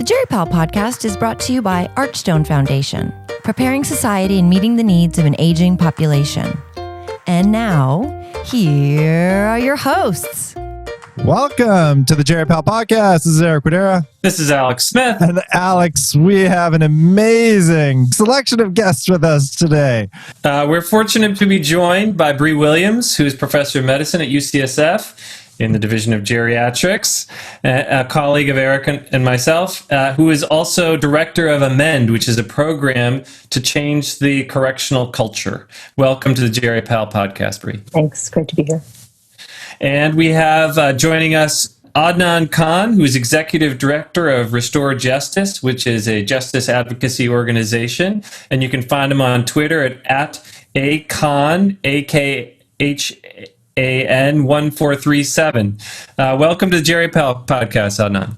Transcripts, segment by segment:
Jerry Powell podcast is brought to you by Archstone Foundation, preparing society and meeting the needs of an aging population. And now, here are your hosts. Welcome to the Jerry Powell podcast. This is Eric Widera. This is Alex Smith. And Alex, we have an amazing selection of guests with us today. We're fortunate to be joined by Bree Williams, who is professor of medicine at UCSF in the Division of Geriatrics, a colleague of Eric and myself, who is also director of Amend, which is a program to change the correctional culture. Welcome to the Jerry Powell podcast, Bree. Thanks. Great to be here. And we have joining us Adnan Khan, who is executive director of Restore Justice, which is a justice advocacy organization. And you can find him on Twitter at @akhan, AKHAN1437. Welcome to the Jerry Powell podcast, Adnan.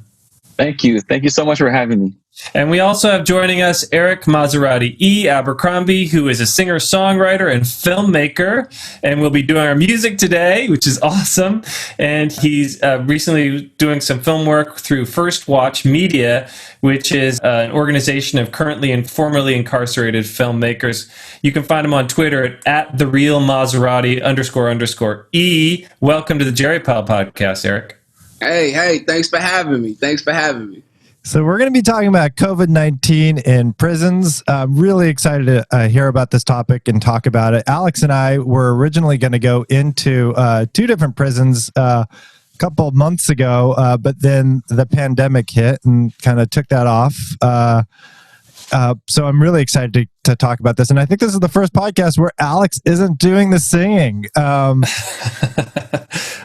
Thank you. Thank you so much for having me. And we also have joining us Eric Maserati E. Abercrombie, who is a singer-songwriter and filmmaker, and will be doing our music today, which is awesome. And he's recently doing some film work through First Watch Media, which is an organization of currently and formerly incarcerated filmmakers. You can find him on Twitter at @therealmaserati__E. Welcome to the Jerry Powell podcast, Eric. Hey, thanks for having me. So we're going to be talking about COVID-19 in prisons. I'm really excited to hear about this topic and talk about it. Alex and I were originally going to go into two different prisons a couple of months ago, but then the pandemic hit and kind of took that off. So I'm really excited to talk about this. And I think this is the first podcast where Alex isn't doing the singing.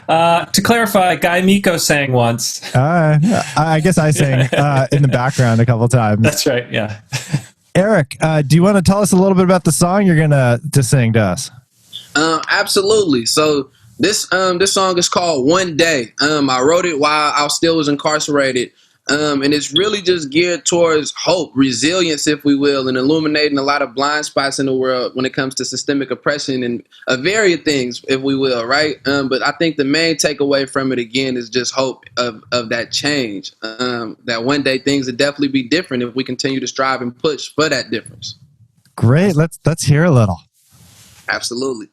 To clarify, Guy Miko sang once. I guess I sang in the background a couple times. That's right, yeah. Eric, do you want to tell us a little bit about the song you're going to sing to us? Absolutely. So this song is called One Day. I wrote it while I still was incarcerated. And it's really just geared towards hope, resilience, if we will, and illuminating a lot of blind spots in the world when it comes to systemic oppression and various things, if we will, right? But I think the main takeaway from it, again, is just hope of that change, that one day things will definitely be different if we continue to strive and push for that difference. Great. Let's hear a little. Absolutely.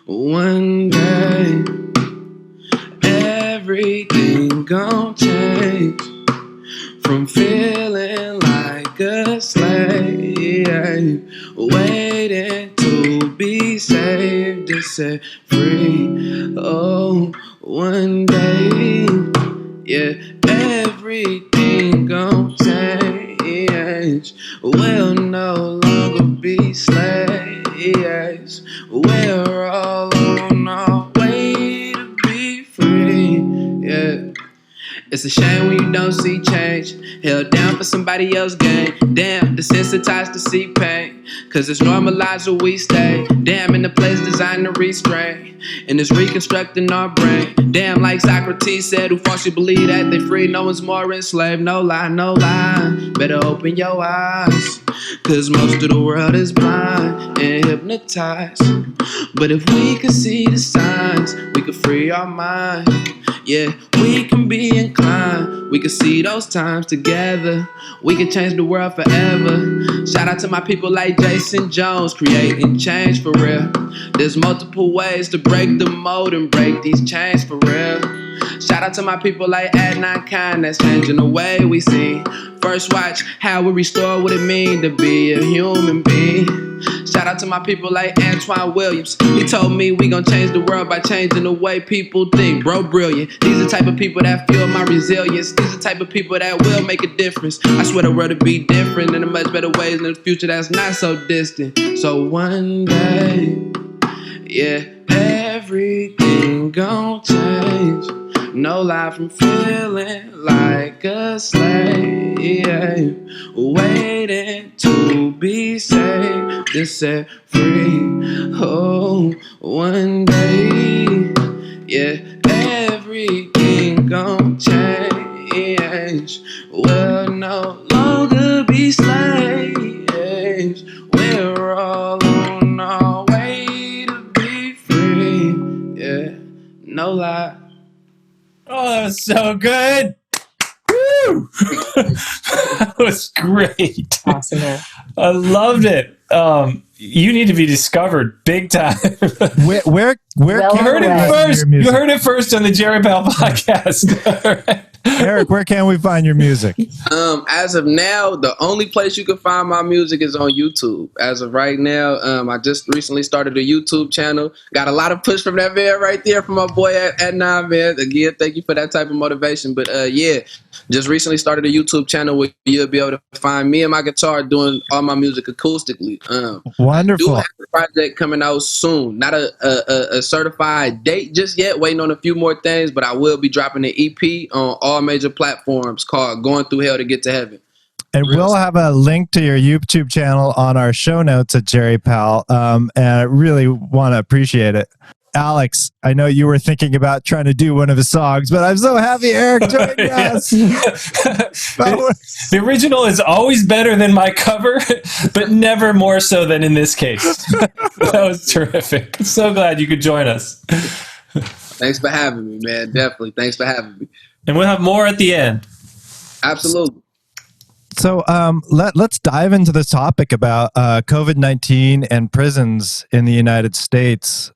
One day, everything gon' change. From feeling like a slave, waiting to be saved and set free. Oh, one day, yeah, everything gon' change. We'll no longer be slaves. We're all on our way to be free, yeah. It's a shame when you don't see change, held down for somebody else's gain. Damn, desensitized to see pain, cause it's normalized where we stay. Damn, in the place designed to restrain, and it's reconstructing our brain. Damn, like Socrates said, who falsely believe that they free, no one's more enslaved. No lie, no lie, better open your eyes, cause most of the world is blind and hypnotized. But if we could see the signs, we could free our mind. Yeah, we can be inclined. We can see those times together. We can change the world forever. Shout out to my people like Jason Jones, creating change for real. There's multiple ways to break the mold and break these chains for real. Shout out to my people like Adnan Khan, that's changing the way we see. First watch how we restore what it means to be a human being. Shout out to my people like Antoine Williams. He told me we gon' change the world by changing the way people think. Bro, brilliant. These are the type of people that fuel my resilience. These are the type of people that will make a difference. I swear the world will be different in a much better ways in the future that's not so distant. So one day, yeah, everything gon' change. No lie, from feeling like a slave, waiting to be saved and set free. Oh, one day, yeah, everything gon' change. We'll no longer be slaves. We're all on our way to be lie. Oh, that was so good. Woo! That was great. Awesome, man. I loved it. You need to be discovered big time. Where Well, You heard it Right. first. Your music. You heard it first on the Jerry Bell podcast. All right. Eric, where can we find your music? As of now, the only place you can find my music is on YouTube. As of right now, I just recently started a YouTube channel. Got a lot of push from that man right there from my boy at 9, man. Again, thank you for that type of motivation. But yeah, just recently started a YouTube channel where you'll be able to find me and my guitar doing all my music acoustically. Do Wonderful. have a project coming out soon. Not a certified date just yet. Waiting on a few more things, but I will be dropping an EP on all major platforms called "Going Through Hell to Get to Heaven." And we'll have a link to your YouTube channel on our show notes at Jerry Powell. And I really want to appreciate it. Alex, I know you were thinking about trying to do one of his songs, but I'm so happy Eric joined us. The original is always better than my cover, but never more so than in this case. That was terrific. So glad you could join us. Thanks for having me, man. Definitely. Thanks for having me. And we'll have more at the end. Absolutely. So let's dive into this topic about COVID-19 and prisons in the United States.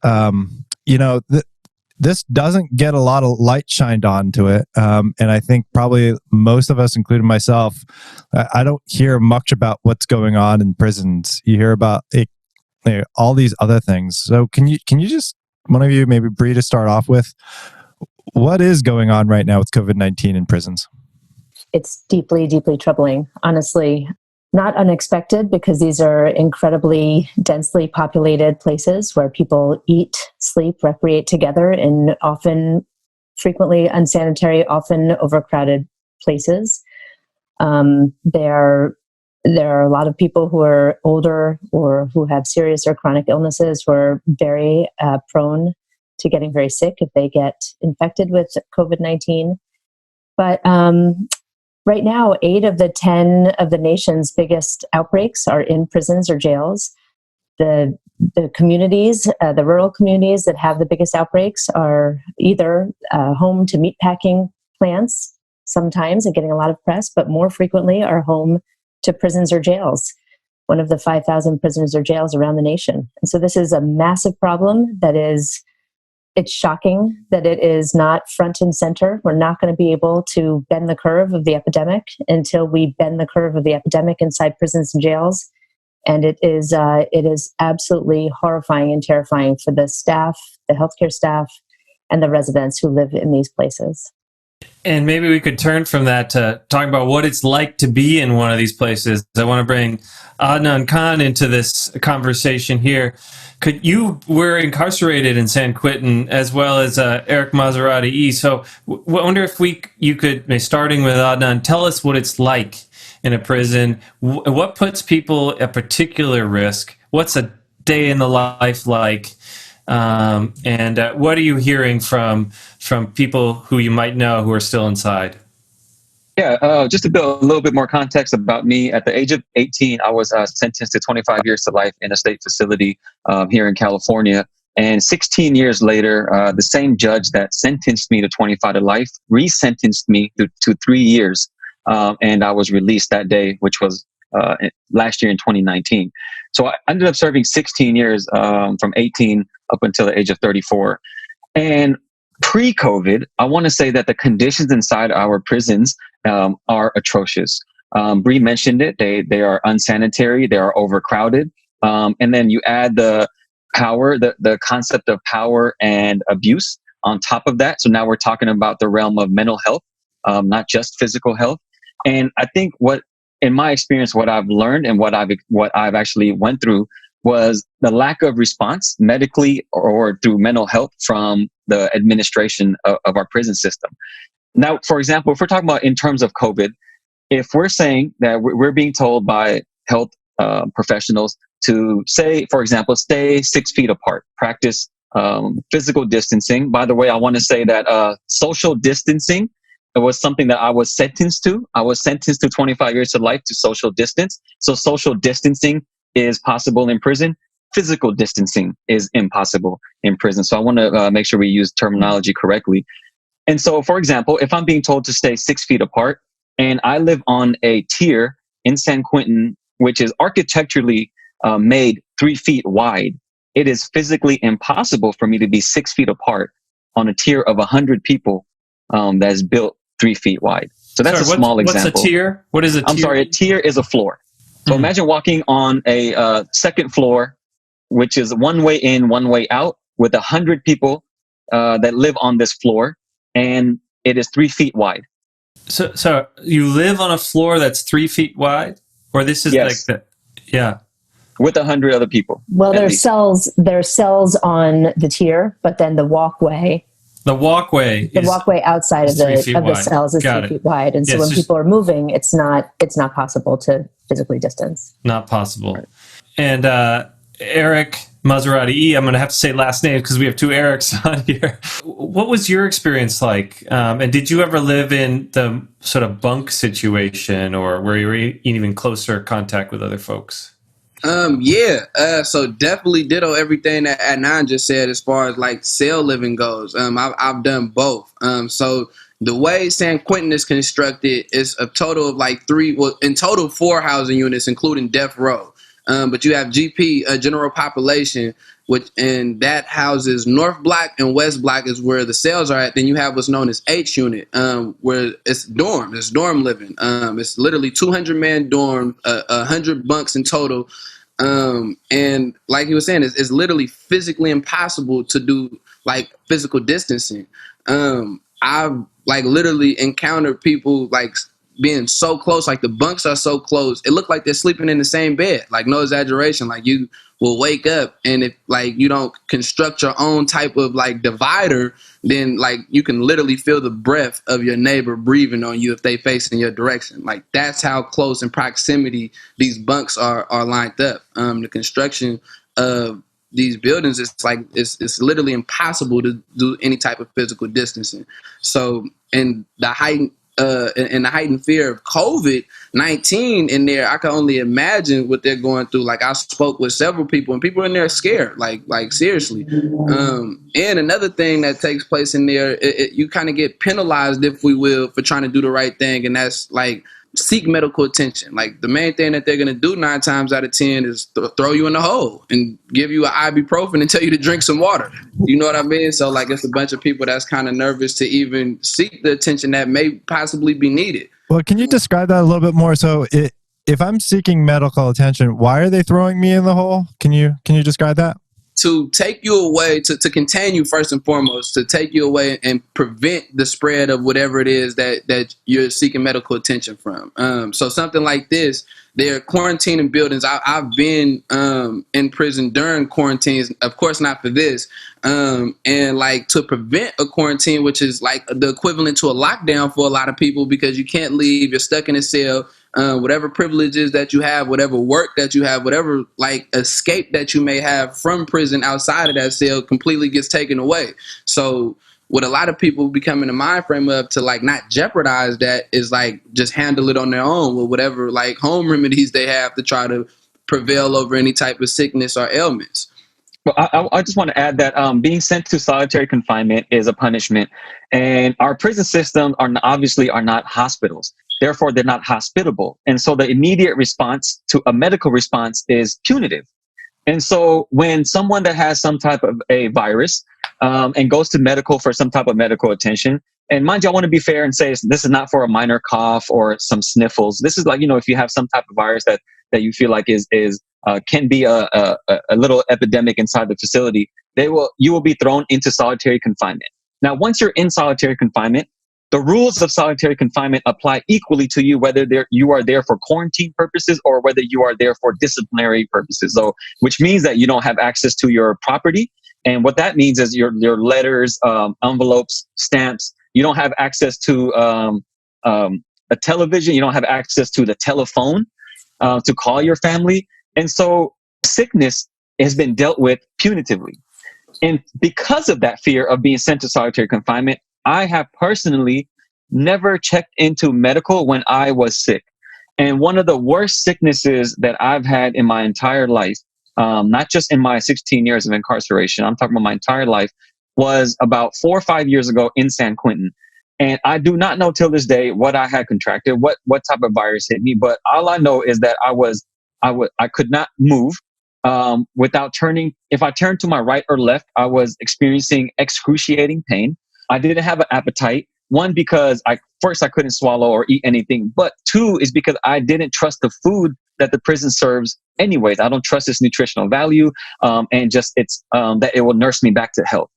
This doesn't get a lot of light shined onto it. And I think probably most of us, including myself, I don't hear much about what's going on in prisons. You hear about all these other things. So can you just, one of you, maybe Bree, to start off with, what is going on right now with COVID-19 in prisons? It's deeply, deeply troubling, honestly. Not unexpected, because these are incredibly densely populated places where people eat, sleep, recreate together in often, frequently unsanitary, often overcrowded places. There are a lot of people who are older or who have serious or chronic illnesses who are very prone to getting very sick if they get infected with COVID-19. But right now, 8 of the 10 of the nation's biggest outbreaks are in prisons or jails. The communities, the rural communities that have the biggest outbreaks are either home to meatpacking plants sometimes and getting a lot of press, but more frequently are home to prisons or jails, one of the 5,000 prisons or jails around the nation. And so this is a massive problem it's shocking that it is not front and center. We're not going to be able to bend the curve of the epidemic until we bend the curve of the epidemic inside prisons and jails. And it is absolutely horrifying and terrifying for the staff, the healthcare staff, and the residents who live in these places. And maybe we could turn from that to talking about what it's like to be in one of these places. I want to bring Adnan Khan into this conversation here. You were incarcerated in San Quentin, as well as Eric Maserati E. So I wonder if you could, starting with Adnan, tell us what it's like in a prison. What puts people at particular risk? What's a day in the life like? And what are you hearing from people who you might know who are still inside? Yeah, just to build a little bit more context about me, at the age of 18, I was sentenced to 25 years to life in a state facility here in California. And 16 years later, the same judge that sentenced me to 25 to life resentenced me to 3 years. And I was released that day, which was last year in 2019. So I ended up serving 16 years from 18 up until the age of 34. And pre-COVID, I want to say that the conditions inside our prisons are atrocious. Bree mentioned it. They are unsanitary. They are overcrowded. And then you add the power, the concept of power and abuse on top of that. So now we're talking about the realm of mental health, not just physical health. And I think in my experience, what I've learned and what I've actually went through was the lack of response medically or through mental health from the administration of our prison system. Now, for example, if we're talking about in terms of COVID, if we're saying that we're being told by health professionals to say, for example, stay 6 feet apart, practice physical distancing. By the way, I want to say that social distancing, it was something that I was sentenced to. I was sentenced to 25 years to life to social distance. So social distancing is possible in prison. physical distancing is impossible in prison. So I want to make sure we use terminology correctly. And so, for example, if I'm being told to stay 6 feet apart and I live on a tier in San Quentin, which is architecturally made 3 feet wide, it is physically impossible for me to be 6 feet apart on a tier of 100 people that is built 3 feet wide. So that's a small example. What's a tier? What is a tier? I'm sorry, a tier is a floor. So imagine walking on a second floor, which is one way in, one way out, with 100 people that live on this floor, and it is 3 feet wide. So you live on a floor that's 3 feet wide, or this is Yes. like the, yeah, with 100 other people. Well, there's cells on the tier, but then the walkway outside of the cells is 3 feet wide, and so when people are moving, it's not possible to physically distance. Not possible. Right. And Eric Maserati E, I'm going to have to say last name because we have two Erics on here. What was your experience like? And did you ever live in the sort of bunk situation, or were you in even closer contact with other folks? So definitely ditto everything that Adnan just said as far as like cell living goes. I've done both. So the way San Quentin is constructed is a total of like in total 4 housing units, including death row. But you have GP, general population, and that houses North Block and West Block is where the cells are at. Then you have what's known as H unit, where it's dorm living. It's literally 200-man dorm, 100 bunks in total. And like he was saying, it's literally physically impossible to do like physical distancing. I've like literally encountered people like being so close, like the bunks are so close. It looked like they're sleeping in the same bed, like no exaggeration. Like you will wake up, and if like you don't construct your own type of like divider, then like you can literally feel the breath of your neighbor breathing on you if they face in your direction. Like that's how close in proximity these bunks are lined up. The construction of these buildings, it's literally impossible to do any type of physical distancing. So in the heightened fear of COVID-19 in there, I can only imagine what they're going through. Like I spoke with several people, and people in there are scared, like seriously. And another thing that takes place in there, you kind of get penalized, if we will, for trying to do the right thing, and that's like seek medical attention. Like the main thing that they're going to do 9 times out of 10 is throw you in the hole and give you an ibuprofen and tell you to drink some water. You know what I mean? So like it's a bunch of people that's kind of nervous to even seek the attention that may possibly be needed. Well, can you describe that a little bit more? So if I'm seeking medical attention, why are they throwing me in the hole? Can you describe that? To take you away, to contain you first and foremost, to take you away and prevent the spread of whatever it is that you're seeking medical attention from. So something like this, they're quarantining buildings. I've been in prison during quarantines, of course not for this, and like to prevent a quarantine, which is like the equivalent to a lockdown for a lot of people, because you can't leave, you're stuck in a cell. Whatever privileges that you have, whatever work that you have, whatever like escape that you may have from prison outside of that cell completely gets taken away. So what a lot of people become in the mind frame of to like not jeopardize that is like just handle it on their own with whatever like home remedies they have to try to prevail over any type of sickness or ailments. Well, I just want to add that being sent to solitary confinement is a punishment, and our prison systems are not hospitals. Therefore, they're not hospitable. And so the immediate response to a medical response is punitive. And so when someone that has some type of a virus and goes to medical for some type of medical attention, and mind you, I want to be fair and say this is not for a minor cough or some sniffles. This is like, if you have some type of virus that you feel like can be a little epidemic inside the facility, you will be thrown into solitary confinement. Now, once you're in solitary confinement, the rules of solitary confinement apply equally to you, whether you are there for quarantine purposes or whether you are there for disciplinary purposes. So, which means that you don't have access to your property. And what that means is your letters, envelopes, stamps. You don't have access to a television. You don't have access to the telephone to call your family. And so sickness has been dealt with punitively. And because of that fear of being sent to solitary confinement, I have personally never checked into medical when I was sick. And one of the worst sicknesses that I've had in my entire life not just in my 16 years of incarceration, I'm talking about my entire life, was about 4 or 5 years ago in San Quentin. And I do not know till this day what I had contracted, what type of virus hit me. But all I know is that I could not move without turning. If I turned to my right or left, I was experiencing excruciating pain. I didn't have an appetite. One, because I couldn't swallow or eat anything. But two is because I didn't trust the food that the prison serves anyways. I don't trust its nutritional value, and just that it will nurse me back to health.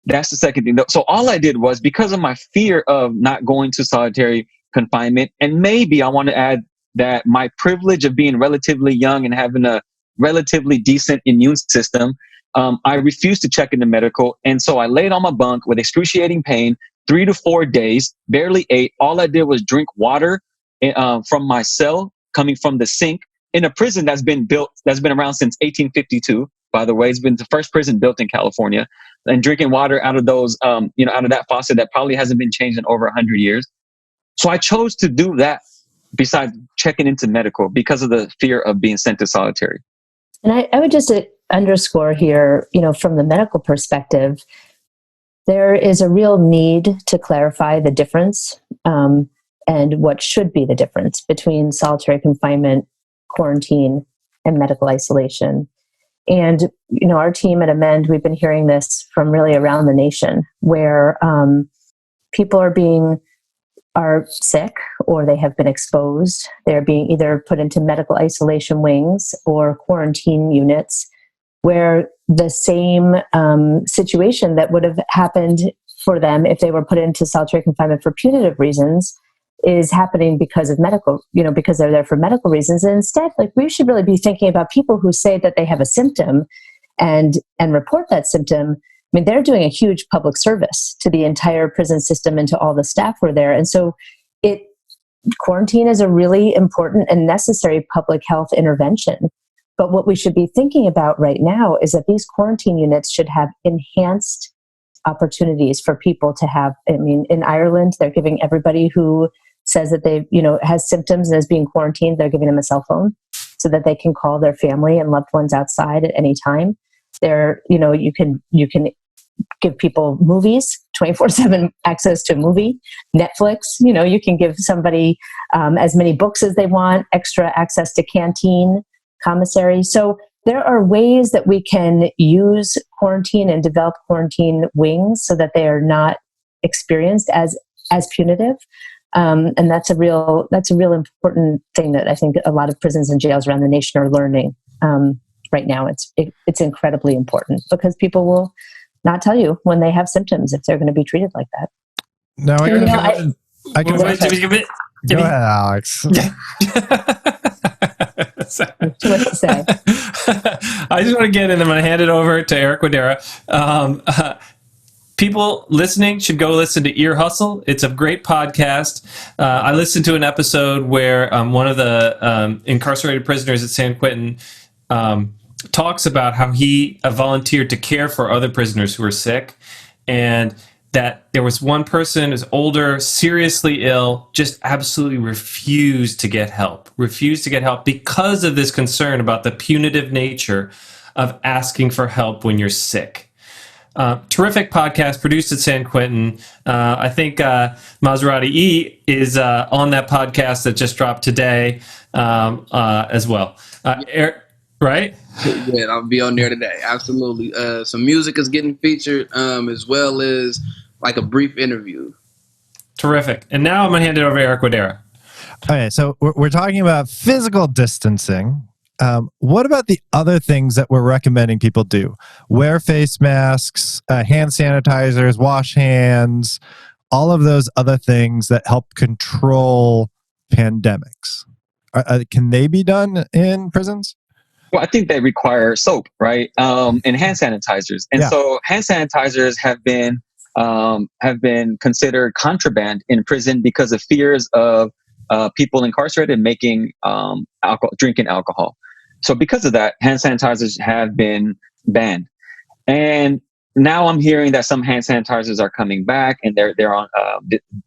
That's the second thing. So all I did was, because of my fear of not going to solitary confinement, and maybe I want to add that my privilege of being relatively young and having a relatively decent immune system, I refused to check into medical. And so I laid on my bunk with excruciating pain, 3 to 4 days, barely ate. All I did was drink water from my cell, coming from the sink, in a prison that's been around since 1852. By the way, it's been the first prison built in California, and drinking water out of those, out of that faucet that probably hasn't been changed in over 100 years. So I chose to do that besides checking into medical because of the fear of being sent to solitary. And I would just underscore here, from the medical perspective, there is a real need to clarify the difference and what should be the difference between solitary confinement, quarantine, and medical isolation. And, our team at Amend, we've been hearing this from really around the nation, where people are sick, or they have been exposed. They're being either put into medical isolation wings or quarantine units, where the same situation that would have happened for them if they were put into solitary confinement for punitive reasons is happening because of medical, because they're there for medical reasons. And instead, we should really be thinking about people who say that they have a symptom and report that symptom. I mean, they're doing a huge public service to the entire prison system and to all the staff who are there. And so quarantine is a really important and necessary public health intervention. But what we should be thinking about right now is that these quarantine units should have enhanced opportunities for people to have. I mean, in Ireland, they're giving everybody who says that they, has symptoms and is being quarantined, they're giving them a cell phone so that they can call their family and loved ones outside at any time. You can give people movies, 24/7 access to a movie, Netflix. You can give somebody as many books as they want, extra access to canteen, commissary. So there are ways that we can use quarantine and develop quarantine wings so that they are not experienced as punitive. And that's a real important thing that I think a lot of prisons and jails around the nation are learning right now. It's incredibly important because people will not tell you when they have symptoms if they're going to be treated like that. No, I can. Go ahead, Alex. What to say? I just want to get in. I'm going to hand it over to Eric Wadera. People listening should go listen to Ear Hustle. It's a great podcast. I listened to an episode where one of the incarcerated prisoners at San Quentin talks about how he volunteered to care for other prisoners who were sick, and that there was one person who's older, seriously ill, just absolutely refused to get help because of this concern about the punitive nature of asking for help when you're sick. Terrific podcast produced at San Quentin. I think Maserati E is on that podcast that just dropped today as well. Eric, right? Yeah, I'll be on there today. Absolutely. Some music is getting featured as well as like a brief interview. Terrific. And now I'm going to hand it over to Eric Wadera. Okay, so we're talking about physical distancing. What about the other things that we're recommending people do? Wear face masks, hand sanitizers, wash hands, all of those other things that help control pandemics. Can they be done in prisons? Well, I think they require soap, right? And hand sanitizers. And so hand sanitizers have been considered contraband in prison because of fears of people incarcerated making drinking alcohol. So because of that, hand sanitizers have been banned. And now I'm hearing that some hand sanitizers are coming back and they're on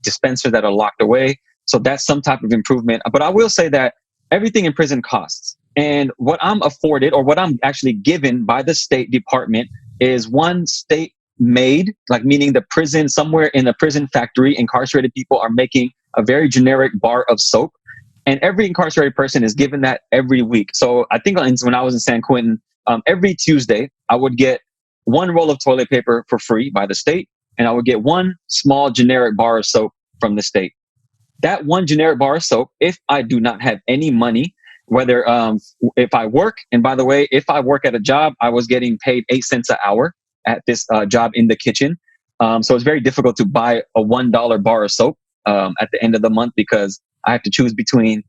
dispensers that are locked away. So that's some type of improvement. But I will say that everything in prison costs. And what I'm afforded, or what I'm actually given by the State Department, is one state made, like meaning the prison, somewhere in the prison factory, incarcerated people are making a very generic bar of soap. And every incarcerated person is given that every week. So I think when I was in San Quentin, every Tuesday, I would get one roll of toilet paper for free by the state, and I would get one small generic bar of soap from the state. That one generic bar of soap, if I do not have any money, whether if I work, and by the way, if I work at a job, I was getting paid 8 cents an hour at this job in the kitchen. So it's very difficult to buy a $1 bar of soap at the end of the month, because I have to choose between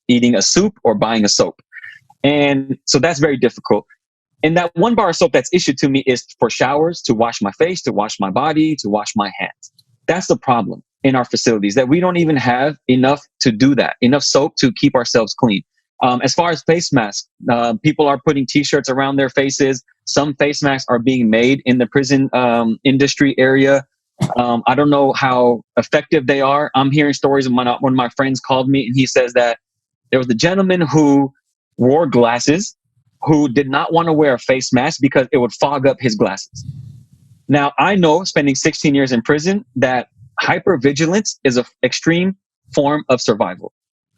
eating a soup or buying a soap. And so that's very difficult. And that one bar of soap that's issued to me is for showers, to wash my face, to wash my body, to wash my hands. That's the problem in our facilities, that we don't even have enough to do that, enough soap to keep ourselves clean. As far as face masks, people are putting t-shirts around their faces. Some face masks are being made in the prison industry area. I don't know how effective they are. I'm hearing stories of one of my friends called me, and he says that there was a gentleman who wore glasses who did not want to wear a face mask because it would fog up his glasses. Now, I know, spending 16 years in prison, that hypervigilance is an extreme form of survival.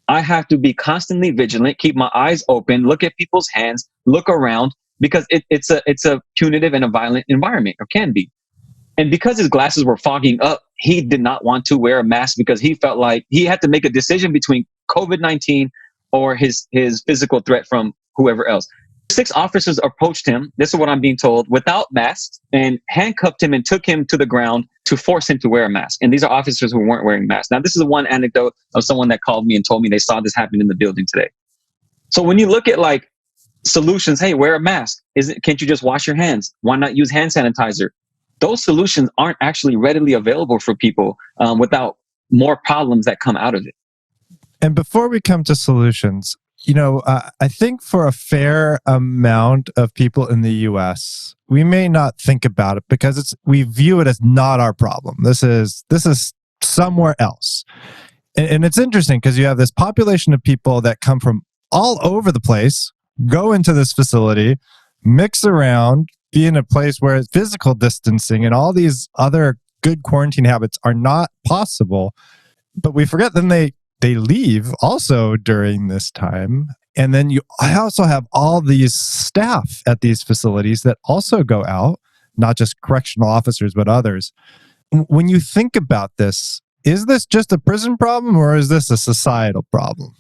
I have to be constantly vigilant, keep my eyes open, look at people's hands, look around, because it's a punitive and a violent environment, or can be. And because his glasses were fogging up, he did not want to wear a mask because he felt like he had to make a decision between COVID-19 or his physical threat from whoever else. 6 officers approached him, this is what I'm being told, without masks, and handcuffed him and took him to the ground to force him to wear a mask. And these are officers who weren't wearing masks. Now, this is one anecdote of someone that called me and told me they saw this happen in the building today. So when you look at like solutions, hey, wear a mask. Can't you just wash your hands? Why not use hand sanitizer? Those solutions aren't actually readily available for people without more problems that come out of it. And before we come to solutions, I think for a fair amount of people in the U.S., we may not think about it because we view it as not our problem. This is somewhere else. And it's interesting because you have this population of people that come from all over the place, go into this facility, mix around, be in a place where physical distancing and all these other good quarantine habits are not possible. But we forget then they leave also during this time. And then I also have all these staff at these facilities that also go out, not just correctional officers, but others. When you think about this, is this just a prison problem or is this a societal problem?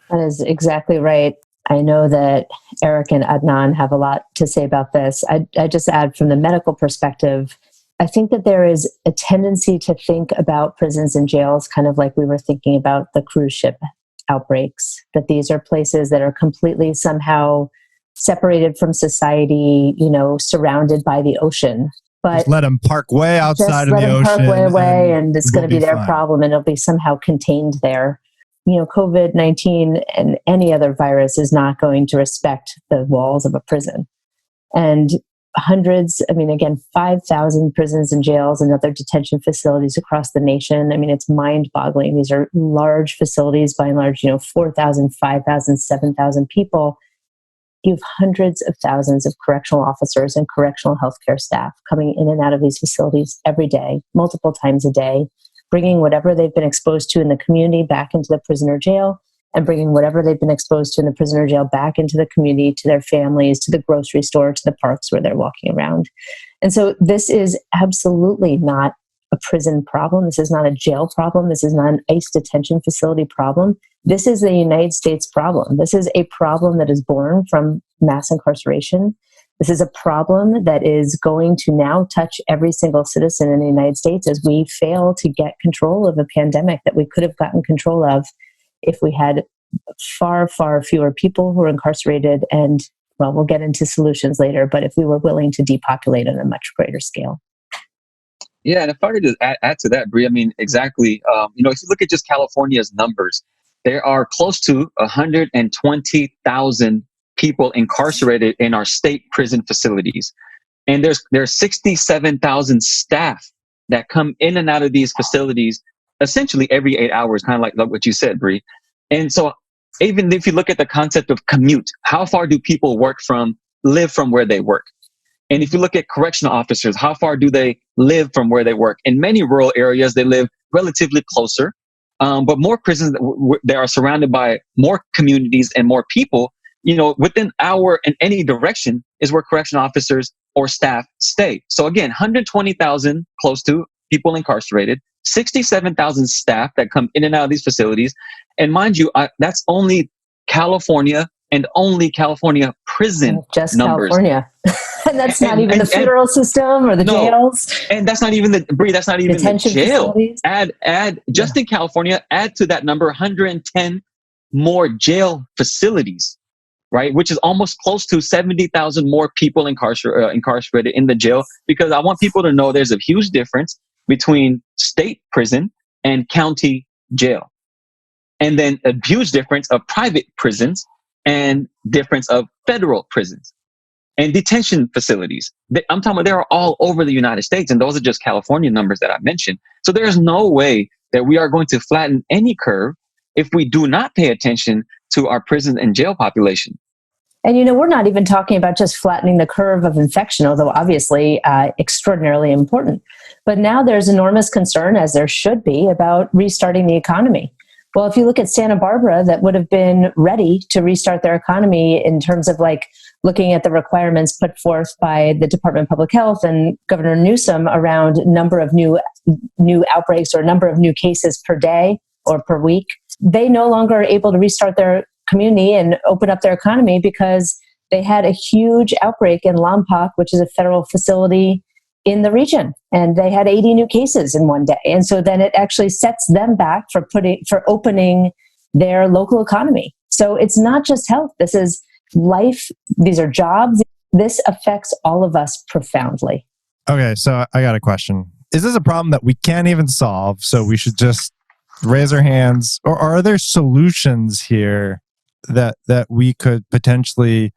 That is exactly right. I know that Eric and Adnan have a lot to say about this. I just add from the medical perspective, I think that there is a tendency to think about prisons and jails kind of like we were thinking about the cruise ship outbreaks, that these are places that are completely somehow separated from society, surrounded by the ocean. But just let them park way outside of the ocean. Park way away, and it's going to be their problem, and it'll be somehow contained there. COVID-19 and any other virus is not going to respect the walls of a prison. And hundreds, 5,000 prisons and jails and other detention facilities across the nation. It's mind-boggling. These are large facilities, by and large, 4,000, 5,000, 7,000 people. You have hundreds of thousands of correctional officers and correctional healthcare staff coming in and out of these facilities every day, multiple times a day, bringing whatever they've been exposed to in the community back into the prison or jail, and bringing whatever they've been exposed to in the prison or jail back into the community, to their families, to the grocery store, to the parks where they're walking around. And so this is absolutely not a prison problem. This is not a jail problem. This is not an ICE detention facility problem. This is the United States problem. This is a problem that is born from mass incarceration. This is a problem that is going to now touch every single citizen in the United States as we fail to get control of a pandemic that we could have gotten control of if we had far, far fewer people who are incarcerated. And, well, we'll get into solutions later, but if we were willing to depopulate on a much greater scale. Yeah, and if I could just add to that, Brie, exactly. If you look at just California's numbers, there are close to 120,000 people incarcerated in our state prison facilities. And there's 67,000 staff that come in and out of these facilities essentially every 8 hours, kind of like what you said, Brie. And so even if you look at the concept of commute, how far do people live from where they work? And if you look at correctional officers, how far do they live from where they work? In many rural areas, they live relatively closer. But more prisons, they are surrounded by more communities and more people. Within hour in any direction is where correctional officers or staff stay. So again, 120,000 close to people incarcerated, 67,000 staff that come in and out of these facilities. And mind you, that's only California and only California prison just numbers. California. And that's not even the federal system or the jails. And that's not even the jail. Facilities. Add just in California, add to that number 110 more jail facilities, right? Which is almost close to 70,000 more people incarcerated in the jail. Because I want people to know there's a huge difference between state prison and county jail. And then a huge difference of private prisons and difference of federal prisons. And detention facilities. I'm talking about, they're all over the United States, and those are just California numbers that I mentioned. So there's no way that we are going to flatten any curve if we do not pay attention to our prison and jail population. And we're not even talking about just flattening the curve of infection, although obviously extraordinarily important. But now there's enormous concern, as there should be, about restarting the economy. Well, if you look at Santa Barbara, that would have been ready to restart their economy in terms of looking at the requirements put forth by the Department of Public Health and Governor Newsom around number of new outbreaks or number of new cases per day or per week. They no longer are able to restart their community and open up their economy because they had a huge outbreak in Lompoc, which is a federal facility in the region, and they had 80 new cases in one day. And so then it actually sets them back for opening their local economy. So it's not just health. This is life. These are jobs. This affects all of us profoundly. Okay, so I got a question. Is this a problem that we can't even solve, so we should just raise our hands? Or are there solutions here that we could potentially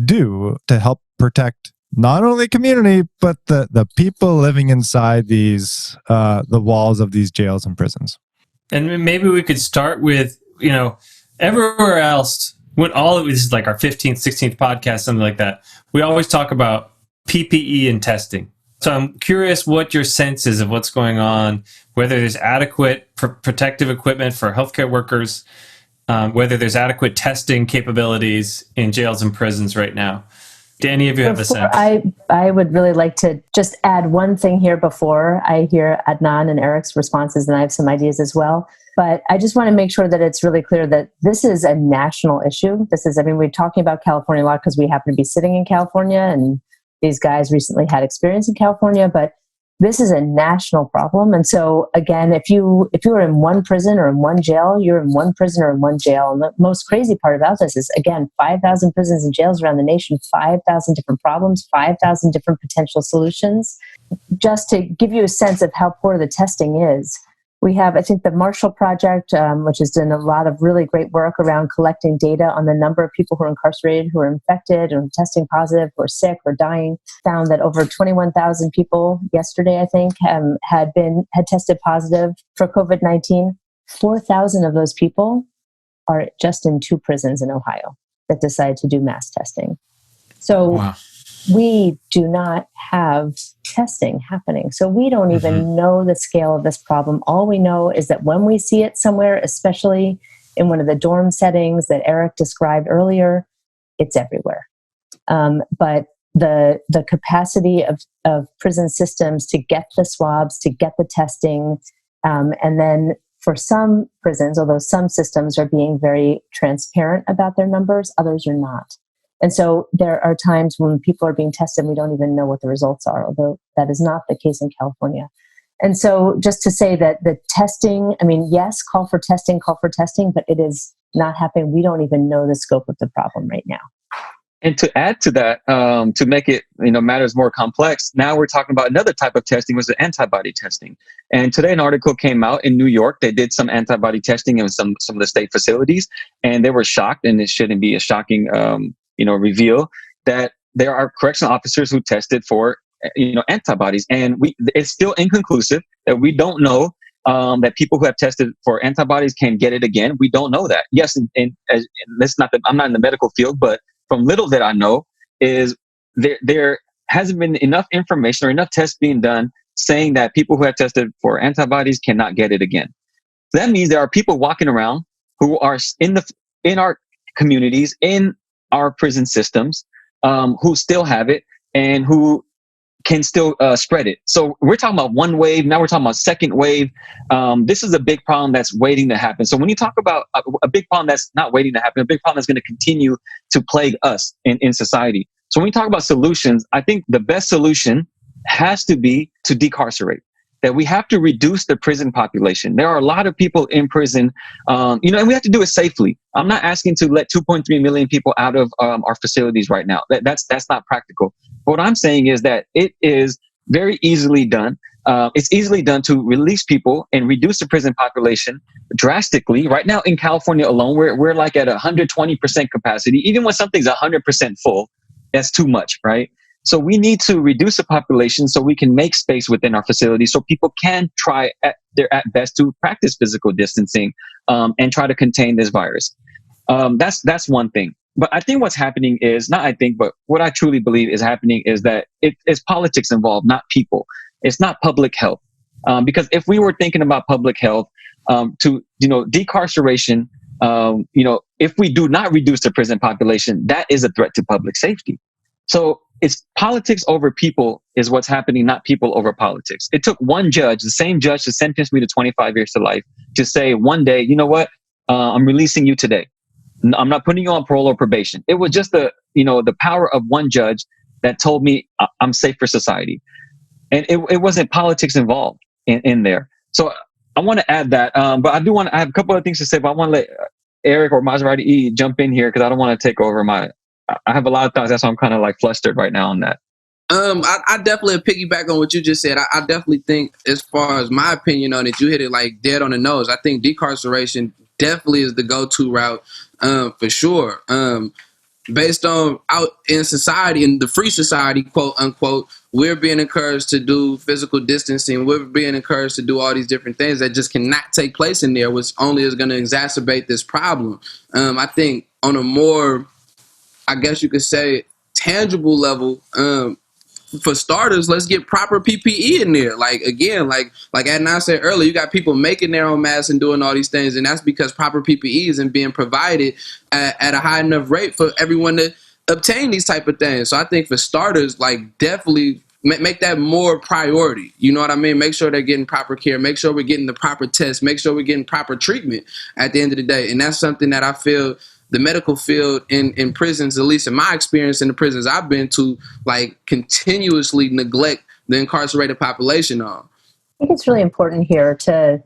do to help protect not only community, but the people living inside these the walls of these jails and prisons? And maybe we could start with, everywhere else, when all of this is like our 15th, 16th podcast, something like that, we always talk about PPE and testing. So I'm curious what your sense is of what's going on, whether there's adequate protective equipment for healthcare workers, whether there's adequate testing capabilities in jails and prisons right now. Do any of you have a sense? I would really like to just add one thing here before I hear Adnan and Eric's responses, and I have some ideas as well. But I just want to make sure that it's really clear that this is a national issue. We're talking about California a lot because we happen to be sitting in California, and these guys recently had experience in California, but this is a national problem. And so again, if you are in one prison or in one jail, you're in one prison or in one jail. And the most crazy part about this is, again, 5,000 prisons and jails around the nation, 5,000 different problems, 5,000 different potential solutions. Just to give you a sense of how poor the testing is, we have, I think, the Marshall Project, which has done a lot of really great work around collecting data on the number of people who are incarcerated, who are infected or testing positive, who are sick or dying, found that over 21,000 people yesterday, I think, had tested positive for COVID-19. 4,000 of those people are just in 2 prisons in Ohio that decided to do mass testing. So wow. We do not have testing happening. So we don't even know the scale of this problem. All we know is that when we see it somewhere, especially in one of the dorm settings that Eric described earlier, it's everywhere. But the capacity of prison systems to get the swabs, to get the testing, and then for some prisons, although some systems are being very transparent about their numbers, others are not. And so there are times when people are being tested and we don't even know what the results are, although that is not the case in California. And so just to say that the testing, yes, call for testing, but it is not happening. We don't even know the scope of the problem right now. And to add to that, to make it matters more complex, now we're talking about another type of testing, was the antibody testing. And today an article came out in New York. They did some antibody testing in some of the state facilities, and they were shocked, and it shouldn't be a shocking reveal, that there are correctional officers who tested for antibodies, and it's still inconclusive, that we don't know that people who have tested for antibodies can get it again. We don't know that. Yes, and that's not I'm not in the medical field, but from little that I know is there hasn't been enough information or enough tests being done saying that people who have tested for antibodies cannot get it again. So that means there are people walking around who are in our communities, in our prison systems, who still have it and who can still spread it. So we're talking about one wave. Now we're talking about second wave. This is a big problem that's waiting to happen. So when you talk about a big problem that's not waiting to happen, a big problem that's going to continue to plague us in society. So when we talk about solutions, I think the best solution has to be to decarcerate. That we have to reduce the prison population. There are a lot of people in prison, and we have to do it safely. I'm not asking to let 2.3 million people out of our facilities right now. That's not practical. What I'm saying is that it is very easily done. It's easily done to release people and reduce the prison population drastically. Right now in California alone, we're like at 120% capacity. Even when something's 100% full, that's too much, right? So we need to reduce the population so we can make space within our facilities so people can try at best to practice physical distancing and try to contain this virus. That's one thing. But I think what's happening is, not I think, but what I truly believe is happening is that it's politics involved, not people. It's not public health. Because if we were thinking about public health, decarceration, if we do not reduce the prison population, that is a threat to public safety. So it's politics over people is what's happening, not people over politics. It took one judge, the same judge that sentenced me to 25 years to life, to say one day, you know what, I'm releasing you today. I'm not putting you on parole or probation. It was just the power of one judge that told me I'm safe for society. And it wasn't politics involved in there. So I want to add that. But I have a couple of things to say, but I want to let Eric or Maserati E jump in here because I don't want to take over I have a lot of thoughts. That's why I'm kind of like flustered right now on that. I definitely piggyback on what you just said. I definitely think, as far as my opinion on it, you hit it like dead on the nose. I think decarceration definitely is the go-to route, for sure. Based on out in society, in the free society, quote unquote, we're being encouraged to do physical distancing. We're being encouraged to do all these different things that just cannot take place in there, which only is going to exacerbate this problem. I think on a more, I guess you could say, tangible level, for starters, let's get proper PPE in there. Like, again, like Adnan said earlier, you got people making their own masks and doing all these things, and that's because proper PPE isn't being provided at a high enough rate for everyone to obtain these type of things. So I think for starters, like, definitely make that more priority. You know what I mean? Make sure they're getting proper care. Make sure we're getting the proper tests. Make sure we're getting proper treatment at the end of the day. And that's something that I feel the medical field in prisons, at least in my experience in the prisons I've been to, like, continuously neglect the incarcerated population on. I think it's really important here to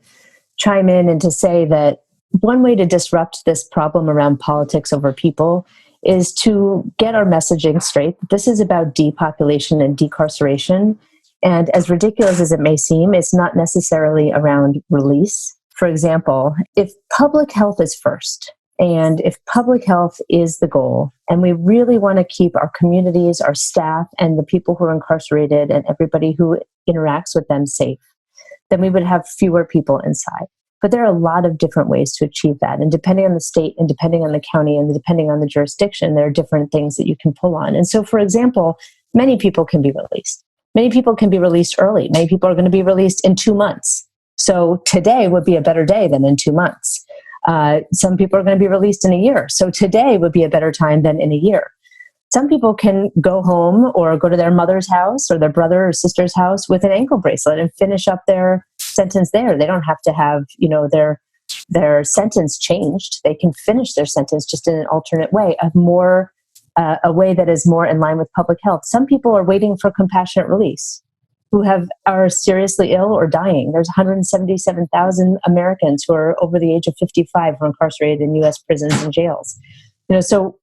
chime in and to say that one way to disrupt this problem around politics over people is to get our messaging straight. This is about depopulation and decarceration. And as ridiculous as it may seem, it's not necessarily around release. For example, if public health is first, and if public health is the goal, and we really want to keep our communities, our staff, and the people who are incarcerated and everybody who interacts with them safe, then we would have fewer people inside. But there are a lot of different ways to achieve that. And depending on the state and depending on the county and depending on the jurisdiction, there are different things that you can pull on. And so, for example, many people can be released. Many people can be released early. Many people are going to be released in 2 months. So today would be a better day than in 2 months. Some people are going to be released in a year. So today would be a better time than in a year. Some people can go home or go to their mother's house or their brother or sister's house with an ankle bracelet and finish up their sentence there. They don't have to have, their sentence changed. They can finish their sentence just in an alternate way, a way that is more in line with public health. Some people are waiting for compassionate release who are seriously ill or dying. There's 177,000 Americans who are over the age of 55 who are incarcerated in U.S. prisons and jails. So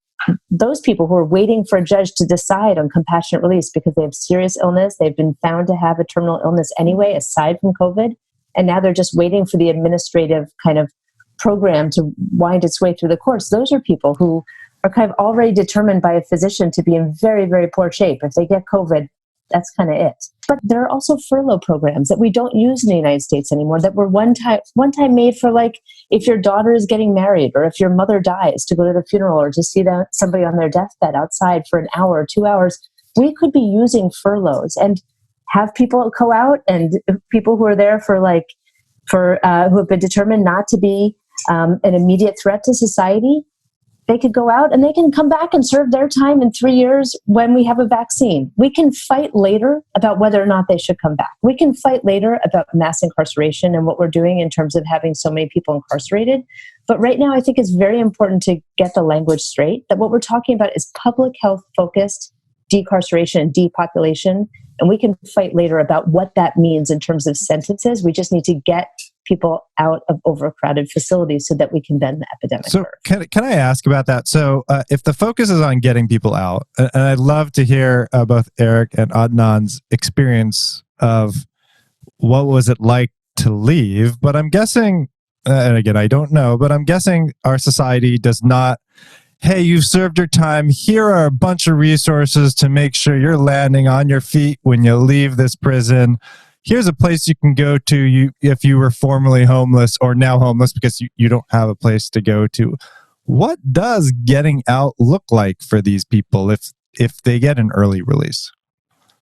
those people who are waiting for a judge to decide on compassionate release because they have serious illness, they've been found to have a terminal illness anyway, aside from COVID, and now they're just waiting for the administrative kind of program to wind its way through the courts. Those are people who are kind of already determined by a physician to be in very, very poor shape. If they get COVID, that's kind of it. But there are also furlough programs that we don't use in the United States anymore that were one time made for, like, if your daughter is getting married or if your mother dies, to go to the funeral or to see somebody on their deathbed outside for an hour or 2 hours. We could be using furloughs and have people go out, and people who are there for who have been determined not to be an immediate threat to society, they could go out and they can come back and serve their time in 3 years when we have a vaccine. We can fight later about whether or not they should come back. We can fight later about mass incarceration and what we're doing in terms of having so many people incarcerated. But right now, I think it's very important to get the language straight, that what we're talking about is public health focused decarceration and depopulation. And we can fight later about what that means in terms of sentences. We just need to get people out of overcrowded facilities so that we can bend the epidemic curve. Can I ask about that? So if the focus is on getting people out, and I'd love to hear both Eric and Adnan's experience of what was it like to leave, but I'm guessing, and again, I don't know, but I'm guessing our society does not, hey, you've served your time, here are a bunch of resources to make sure you're landing on your feet when you leave this prison. Here's a place you can go to if you were formerly homeless or now homeless because you don't have a place to go to. What does getting out look like for these people if they get an early release?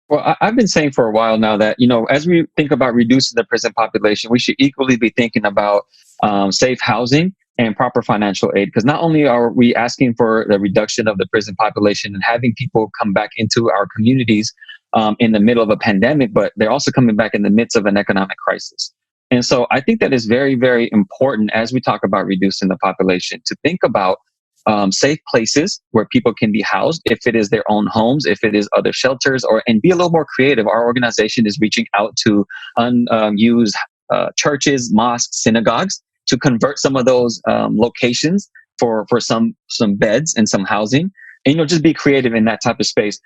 Well, I've been saying for a while now that, as we think about reducing the prison population, we should equally be thinking about safe housing and proper financial aid. Because not only are we asking for the reduction of the prison population and having people come back into our communities in the middle of a pandemic, but they're also coming back in the midst of an economic crisis. And so I think that is very, very important as we talk about reducing the population to think about safe places where people can be housed, if it is their own homes, if it is other shelters, and be a little more creative. Our organization is reaching out to unused churches, mosques, synagogues to convert some of those locations for some beds and some housing, and just be creative in that type of space.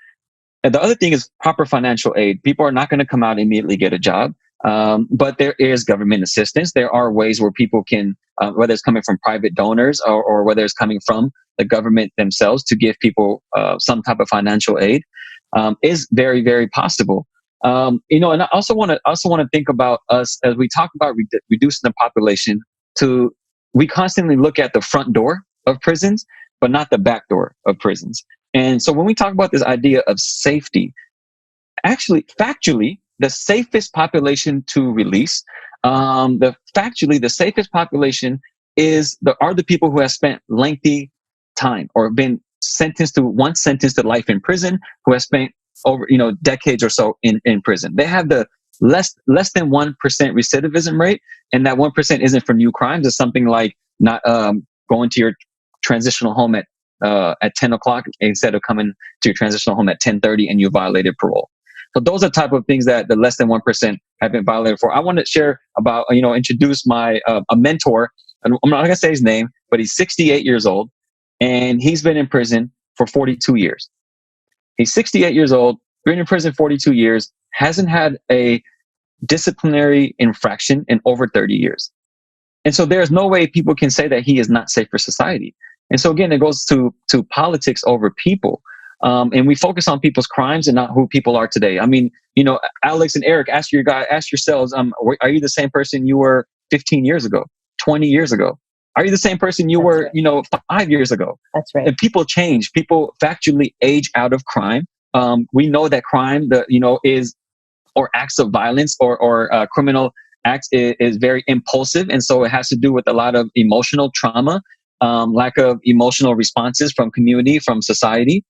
And the other thing is proper financial aid. People are not going to come out and immediately get a job. But there is government assistance. There are ways where people can, whether it's coming from private donors or whether it's coming from the government themselves to give people some type of financial aid, is very, very possible. And I also want to think about us as we talk about reducing the population. We constantly look at the front door of prisons, but not the back door of prisons. And so when we talk about this idea of safety, actually, factually, the safest population to release, the safest population are the people who have spent lengthy time or been sentenced to life in prison, who have spent over decades or so in prison. They have the less than 1% recidivism rate, and that 1% isn't for new crimes. It's something like not going to your transitional home at 10 o'clock instead of coming to your transitional home at 10:30 and you violated parole. So those are the type of things that the less than 1% have been violated for. I want to share about, introduce my a mentor. And I'm not going to say his name, but he's 68 years old and he's been in prison for 42 years. He's 68 years old, been in prison 42 years, hasn't had a disciplinary infraction in over 30 years. And so there's no way people can say that he is not safe for society. And so again, it goes to politics over people. And we focus on people's crimes and not who people are today. I mean, Alex and Eric, ask yourselves, are you the same person you were 15 years ago, 20 years ago? Are you the same person you were, 5 years ago? That's right. And people change. People factually age out of crime. We know that crime, or acts of violence or criminal acts is very impulsive. And so it has to do with a lot of emotional trauma, lack of emotional responses from community, from society.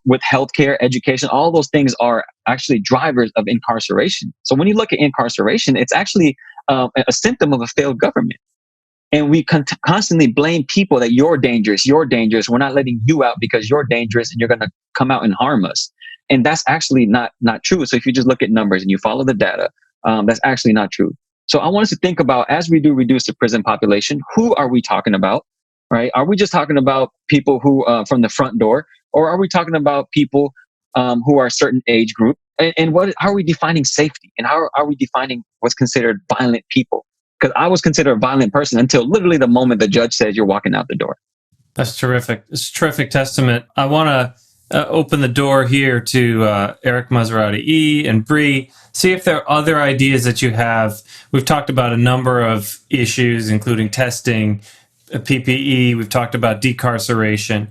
With healthcare, education, all those things are actually drivers of incarceration. So when you look at incarceration, it's actually a symptom of a failed government. And we constantly blame people that you're dangerous. We're not letting you out because you're dangerous and you're going to come out and harm us. And that's actually not true. So if you just look at numbers and you follow the data, that's actually not true. So I want us to think about, as we do reduce the prison population, who are we talking about, right? Are we just talking about people who from the front door? Or are we talking about people who are a certain age group? And how are we defining safety? And how are we defining what's considered violent people? Because I was considered a violent person until literally the moment the judge says you're walking out the door. That's terrific. It's a terrific testament. I want to open the door here to Eric Maserati E and Bree. See if there are other ideas that you have. We've talked about a number of issues, including testing, PPE. We've talked about decarceration.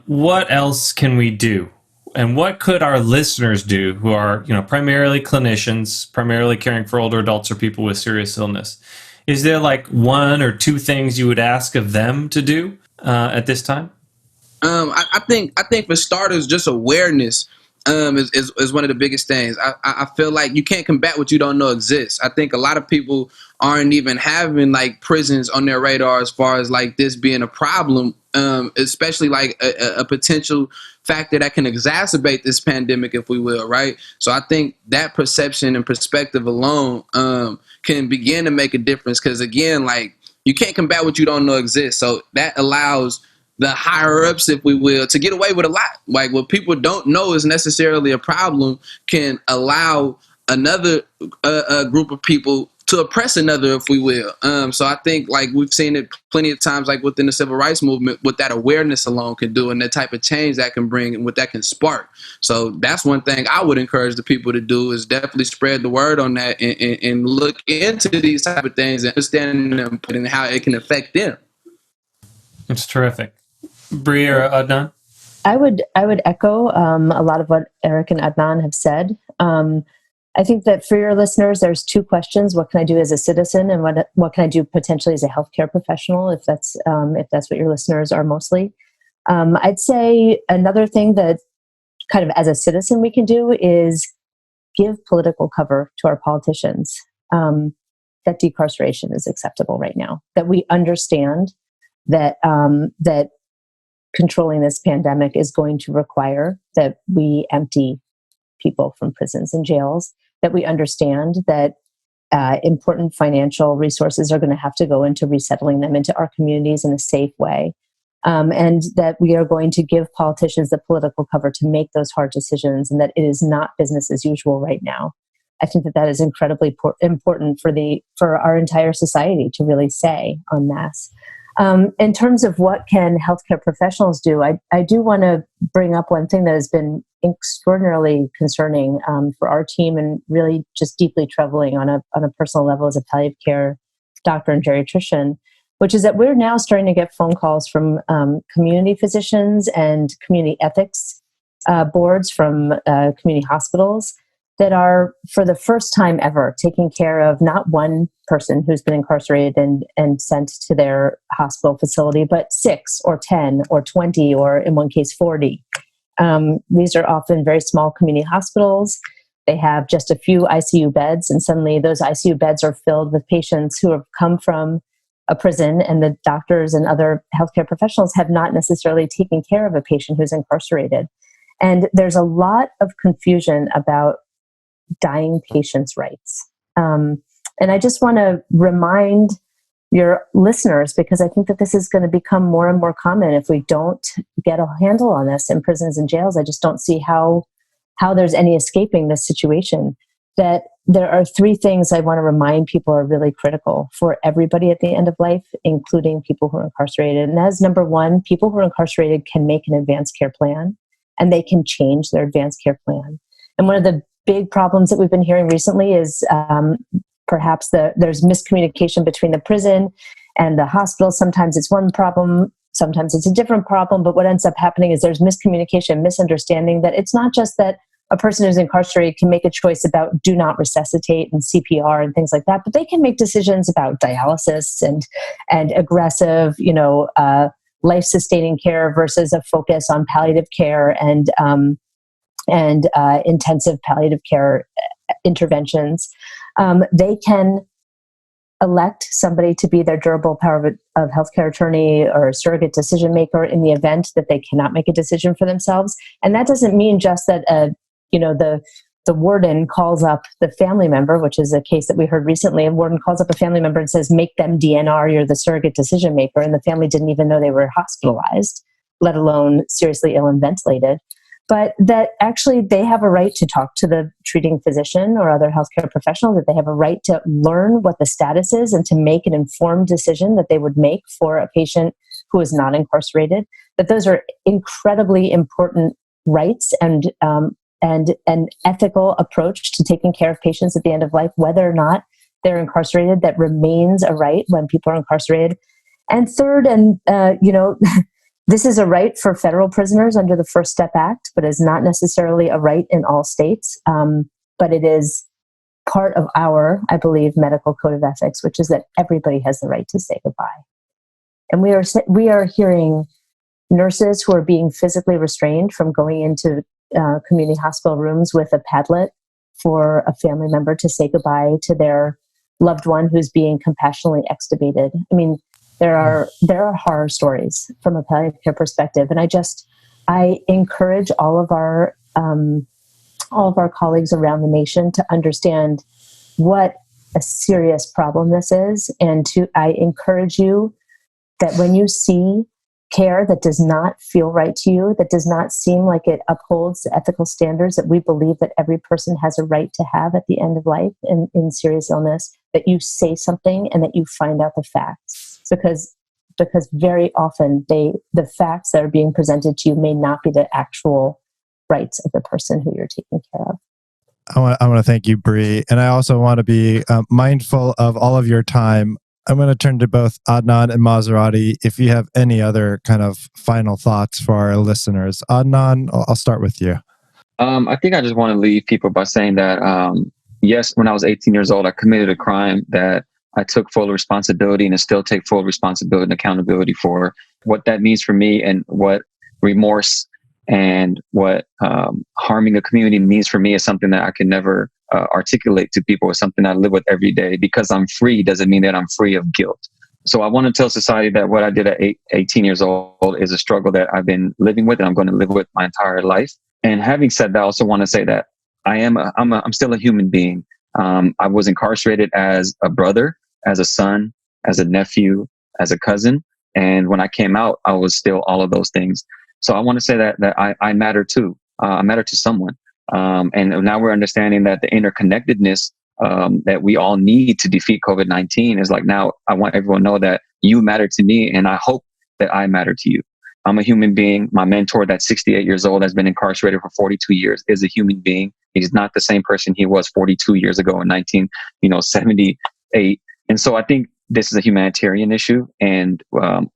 What else can we do? And what could our listeners do who are, primarily clinicians, primarily caring for older adults or people with serious illness? Is there like one or two things you would ask of them to do at this time? I think for starters, just awareness is one of the biggest things. I feel like you can't combat what you don't know exists. I think a lot of people aren't even having like prisons on their radar as far as like this being a problem, especially like a potential factor that can exacerbate this pandemic, if we will, right? So I think that perception and perspective alone can begin to make a difference, because again, like, you can't combat what you don't know exists. So that allows the higher ups, if we will, to get away with a lot. Like, what people don't know is necessarily a problem can allow another group of people to oppress another, if we will. So I think like we've seen it plenty of times, like within the civil rights movement, what that awareness alone can do and the type of change that can bring and what that can spark. So that's one thing I would encourage the people to do, is definitely spread the word on that and look into these type of things and understand them and how it can affect them. It's terrific. Bree or Adnan? I would echo a lot of what Eric and Adnan have said. I think that for your listeners, there's two questions: what can I do as a citizen, and what can I do potentially as a healthcare professional, if that's what your listeners are mostly. I'd say another thing that kind of as a citizen we can do is give political cover to our politicians. That decarceration is acceptable right now. That we understand that that controlling this pandemic is going to require that we empty people from prisons and jails, that we understand that important financial resources are going to have to go into resettling them into our communities in a safe way, and that we are going to give politicians the political cover to make those hard decisions, and that it is not business as usual right now. I think that is incredibly important for our entire society to really say en masse. In terms of what can healthcare professionals do, I do want to bring up one thing that has been extraordinarily concerning for our team, and really just deeply troubling on a personal level as a palliative care doctor and geriatrician, which is that we're now starting to get phone calls from community physicians and community ethics boards from community hospitals that are, for the first time ever, taking care of not one person who's been incarcerated and sent to their hospital facility, but 6 or 10 or 20, or in one case 40. These are often very small community hospitals. They have just a few ICU beds, and suddenly those ICU beds are filled with patients who have come from a prison, and the doctors and other healthcare professionals have not necessarily taken care of a patient who's incarcerated. And there's a lot of confusion about dying patients' rights. And I just want to remind your listeners, because I think that this is going to become more and more common if we don't get a handle on this in prisons and jails. I just don't see how there's any escaping this situation. That there are 3 things I want to remind people are really critical for everybody at the end of life, including people who are incarcerated. And that's number 1, people who are incarcerated can make an advanced care plan, and they can change their advanced care plan. And one of the big problems that we've been hearing recently is perhaps there's miscommunication between the prison and the hospital. Sometimes it's one problem, sometimes it's a different problem, but what ends up happening is there's miscommunication, misunderstanding, that it's not just that a person who's incarcerated can make a choice about do not resuscitate and CPR and things like that, but they can make decisions about dialysis and aggressive, life-sustaining care versus a focus on palliative care and intensive palliative care interventions. They can elect somebody to be their durable power of healthcare attorney or surrogate decision maker in the event that they cannot make a decision for themselves. And that doesn't mean just that the warden calls up the family member, which is a case that we heard recently. A warden calls up a family member and says, make them DNR, you're the surrogate decision maker, and the family didn't even know they were hospitalized, let alone seriously ill and ventilated. But that actually they have a right to talk to the treating physician or other healthcare professional, that they have a right to learn what the status is and to make an informed decision that they would make for a patient who is not incarcerated, that those are incredibly important rights and an ethical approach to taking care of patients at the end of life, whether or not they're incarcerated, that remains a right when people are incarcerated. And third, this is a right for federal prisoners under the First Step Act, but is not necessarily a right in all states. But it is part of our, I believe, medical code of ethics, which is that everybody has the right to say goodbye. And we are hearing nurses who are being physically restrained from going into community hospital rooms with a Padlet for a family member to say goodbye to their loved one who's being compassionately extubated. I mean, there are horror stories from a palliative care perspective, and I encourage all of our colleagues around the nation to understand what a serious problem this is, and I encourage you that when you see care that does not feel right to you, that does not seem like it upholds the ethical standards that we believe that every person has a right to have at the end of life in serious illness, that you say something and that you find out the facts. Because very often the facts that are being presented to you may not be the actual rights of the person who you're taking care of. I want to thank you, Bree. And I also want to be mindful of all of your time. I'm going to turn to both Adnan and Maserati if you have any other kind of final thoughts for our listeners. Adnan, I'll start with you. I think I just want to leave people by saying that, yes, when I was 18 years old, I committed a crime that I took full responsibility and still take full responsibility and accountability for. What that means for me and what remorse and what harming the community means for me is something that I can never articulate to people. It's something I live with every day. Because I'm free doesn't mean that I'm free of guilt. So I want to tell society that what I did at 18 years old is a struggle that I've been living with and I'm going to live with my entire life. And having said that, I also want to say that I'm still a human being. I was incarcerated as a brother, as a son, as a nephew, as a cousin. And when I came out, I was still all of those things. So I want to say that I matter too. I matter to someone. And now we're understanding that the interconnectedness that we all need to defeat COVID-19 is like, now I want everyone to know that you matter to me and I hope that I matter to you. I'm a human being. My mentor that's 68 years old has been incarcerated for 42 years is a human being. He's not the same person he was 42 years ago in 1978. And so I think this is a humanitarian issue and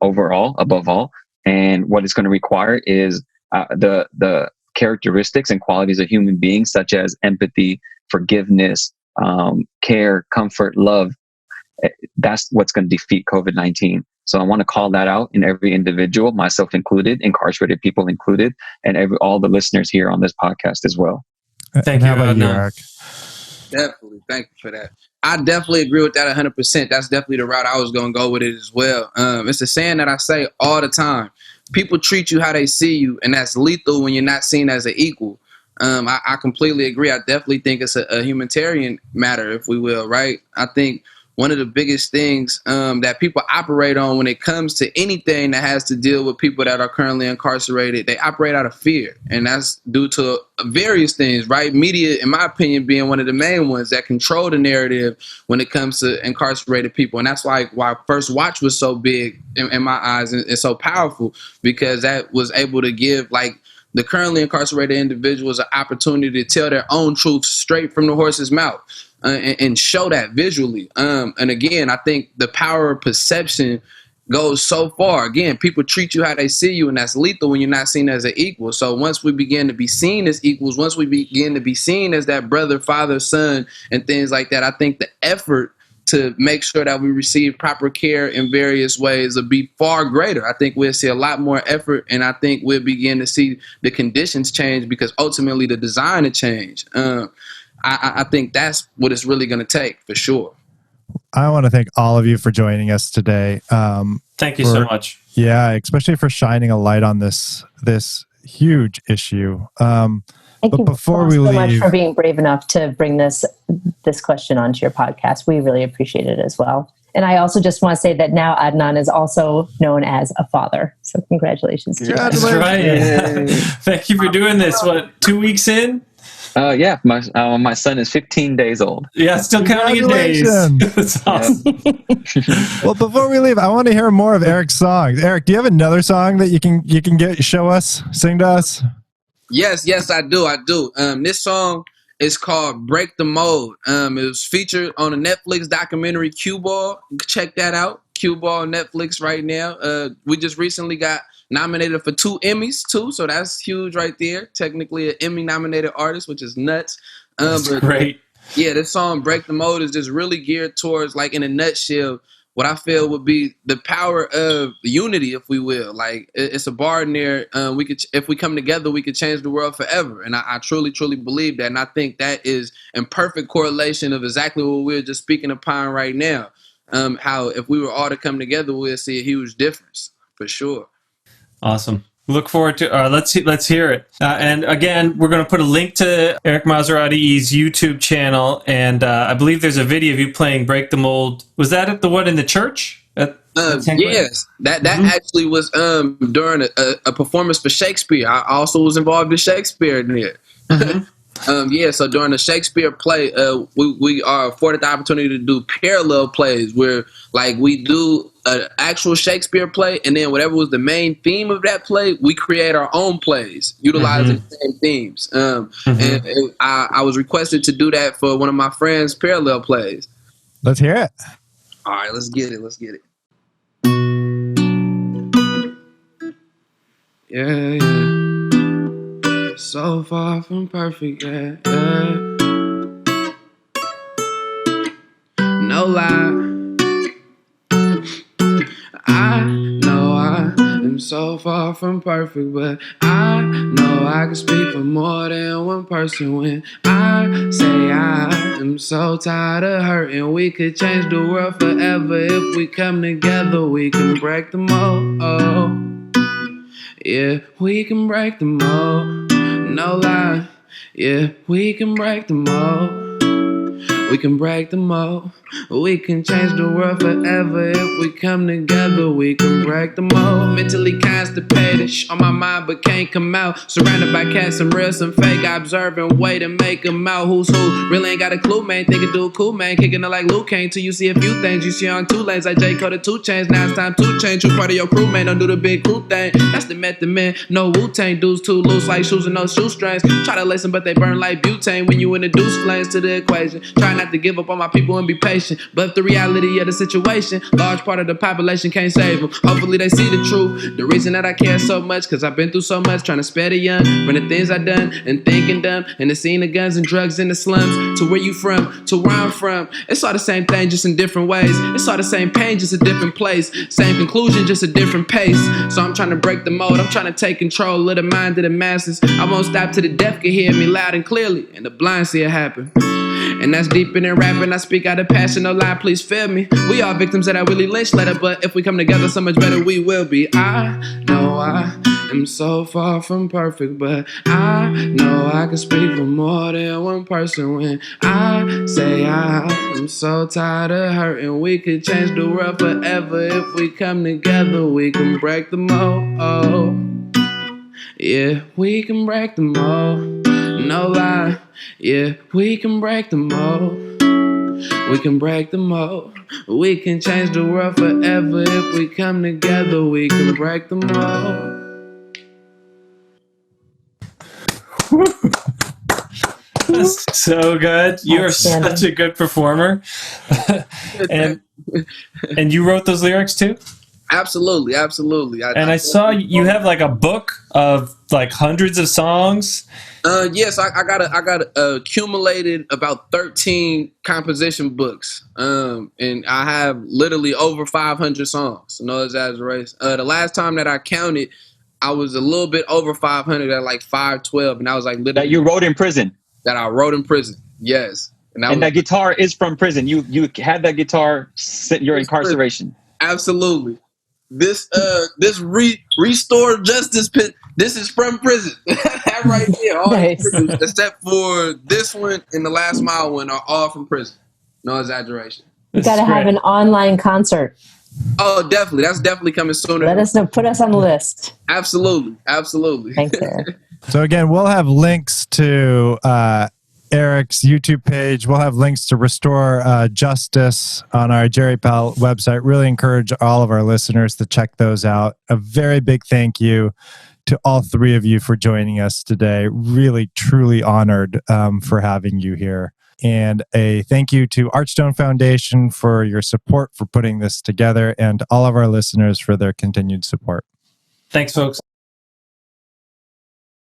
overall, above all. And what it's going to require is the characteristics and qualities of human beings, such as empathy, forgiveness, care, comfort, love. That's what's going to defeat COVID-19. So I want to call that out in every individual, myself included, incarcerated people included, and all the listeners here on this podcast as well. Thank you. How about you, Eric? Definitely. Thank you for that. I definitely agree with that 100%. That's definitely the route I was going to go with it as well. It's a saying that I say all the time. People treat you how they see you, and that's lethal when you're not seen as an equal. I completely agree. I definitely think it's a humanitarian matter, if we will, right? I think one of the biggest things that people operate on when it comes to anything that has to deal with people that are currently incarcerated, they operate out of fear. And that's due to various things, right? Media, in my opinion, being one of the main ones that control the narrative when it comes to incarcerated people. And that's why First Watch was so big in my eyes and so powerful, because that was able to give the currently incarcerated individuals an opportunity to tell their own truth straight from the horse's mouth. And show that visually. And again, I think the power of perception goes so far. Again, people treat you how they see you, and that's lethal when you're not seen as an equal. So once we begin to be seen as equals, once we begin to be seen as that brother, father, son, and things like that, I think the effort to make sure that we receive proper care in various ways will be far greater. I think we'll see a lot more effort, and I think we'll begin to see the conditions change, because ultimately the design will change. I think that's what it's really going to take, for sure. I want to thank all of you for joining us today. Thank you so much. Yeah, especially for shining a light on this huge issue. Thank you before so we much leave, for being brave enough to bring this question onto your podcast. We really appreciate it as well. And I also just want to say that now Adnan is also known as a father. So congratulations to you. That's right. Thank you for doing this. 2 weeks in? Yeah, my son is 15 days old. Yeah, still counting in days. That's awesome. Well, before we leave, I want to hear more of Eric's songs. Eric, do you have another song that you can show us, sing to us? Yes, I do. This song is called "Break the Mold." It was featured on a Netflix documentary, Cue Ball. Check that out, Cue Ball on Netflix right now. We just recently got nominated for 2 Emmys too, so that's huge right there. Technically an Emmy-nominated artist, which is nuts. That's great. Yeah, this song "Break the Mold" is just really geared towards, like, in a nutshell, what I feel would be the power of unity, if we will. Like, it's a bar in there. If we come together, we could change the world forever. And I truly, truly believe that. And I think that is in perfect correlation of exactly what we're just speaking upon right now. How if we were all to come together, we'll see a huge difference for sure. Awesome. Look forward to let's hear it. And again, we're going to put a link to Eric Maserati's YouTube channel, and I believe there's a video of you playing "Break the Mold." Was that at the one in the church? Yes, that actually was during a performance for Shakespeare. I also was involved in Shakespeare in there. So during the Shakespeare play, we are afforded the opportunity to do parallel plays where, like, we do an actual Shakespeare play, and then whatever was the main theme of that play, we create our own plays utilizing the same themes. And I was requested to do that for one of my friends' parallel plays. Let's hear it. All right, let's get it. Yeah. So far from perfect, yeah. No lie. I know I am so far from perfect, but I know I can speak for more than one person when I say I am so tired of hurting. We could change the world forever if we come together. We can break the mold. Yeah, we can break the mold. No lie. Yeah, we can break the mold. We can break the mold. We can change the world forever if we come together. We can break the mold. Mentally constipated, on my mind but can't come out. Surrounded by cats, some real, some fake. I observe and wait and make them out. Who's who? Really ain't got a clue, man. Think it do a cool, man. Kicking it like Luke Kane till you see a few things. You see on 2 lanes like J. Cole to 2 Chainz. Now it's time to change. You part of your crew, man. Don't do the big crew thing. That's the method, man. No Wu-Tang dudes too loose like shoes and no shoestrings. Try to lace them but they burn like butane when you introduce flames to the equation. Try not to give up on my people and be patient, but the reality of the situation, large part of the population can't save them. Hopefully they see the truth. The reason that I care so much, cause I've been through so much trying to spare the young from the things I done and thinking dumb, and the scene of guns and drugs in the slums. To where you from, to where I'm from, it's all the same thing, just in different ways. It's all the same pain, just a different place. Same conclusion, just a different pace. So I'm trying to break the mold. I'm trying to take control of the mind of the masses. I won't stop till the deaf can hear me loud and clearly, and the blind see it happen. And that's deeper than rapping. I speak out of passion, no lie, please feel me. We are victims of that Willie Lynch letter, but if we come together, so much better we will be. I know I am so far from perfect, but I know I can speak for more than one person when I say I am so tired of hurting. We could change the world forever if we come together. We can break the mold. Yeah, we can break the mold. No lie. Yeah, we can break the mold. We can break the mold. We can change the world forever if we come together. We can break the mold. That's so good. You are such a good performer. and you wrote those lyrics too? Absolutely. I saw you have like a book of like hundreds of songs. Yes, I got accumulated about 13 composition books. And I have literally over 500 songs. No exaggeration. The last time that I counted, I was a little bit over 500 at like 512, and I was like literally that you wrote in prison. That I wrote in prison. Yes. And that guitar is from prison. You had that guitar since your incarceration. Absolutely. This restored justice pit. This is from prison. That right there. All Nice. Prisons, except for this one and the Last Mile one, are all from prison. No exaggeration. You got to have an online concert. Oh, definitely. That's definitely coming sooner. Let us know. Put us on the list. Absolutely. Thanks, Eric. So again, we'll have links to Eric's YouTube page. We'll have links to Restore Justice on our Jerry Powell website. Really encourage all of our listeners to check those out. A very big thank you to all three of you for joining us today. Really, truly honored for having you here. And a thank you to Archstone Foundation for your support for putting this together, and all of our listeners for their continued support. Thanks, folks.